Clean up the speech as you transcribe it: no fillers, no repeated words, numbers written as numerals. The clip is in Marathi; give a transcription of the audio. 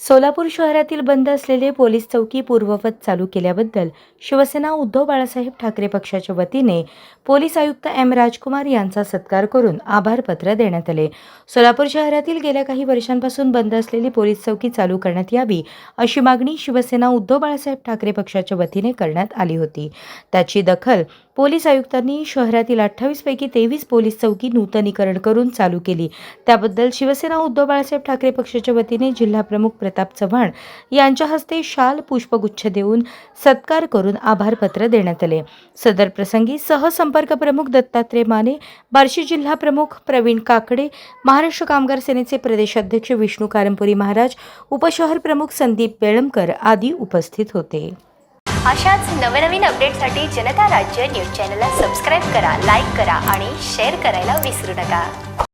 सोलापूर शहरातील बंद असलेले पोलीस चौकी पूर्ववत चालू केल्याबद्दल शिवसेना उद्धव बाळासाहेब ठाकरे पक्षाच्या वतीने पोलीस आयुक्त एम राजकुमार यांचा सत्कार करून आभारपत्र देण्यात आले। सोलापूर शहरातील गेल्या काही वर्षांपासून बंद असलेली पोलीस चौकी चालू करण्यात यावी अशी मागणी शिवसेना उद्धव बाळासाहेब ठाकरे पक्षाच्या वतीने करण्यात आली होती। त्याची दखल पोलीस आयुक्तांनी शहरातील 28 पैकी 23 पोलीस चौकी नूतनीकरण करून चालू केली। त्याबद्दल शिवसेना उद्धव बाळासाहेब ठाकरे पक्षाच्या वतीने जिल्हा प्रमुख प्रताप चव्हाण यांच्या हस्ते शाल पुष्पगुच्छ देऊन सत्कार करून आभारपत्र देण्यात आले। सदर प्रसंगी सहसंपर्क प्रमुख दत्तात्रय माने, बार्शी जिल्हा प्रमुख प्रवीण काकडे, महाराष्ट्र कामगार सेनेचे प्रदेशाध्यक्ष विष्णू कारंपुरी महाराज, उपशहर प्रमुख संदीप बेळमकर आदी उपस्थित होते। अशाच नवनवीन अपडेटसाठी जनता राज्य न्यूज चॅनलला सबस्क्राईब करा, लाईक करा आणि शेअर करायला विसरू नका।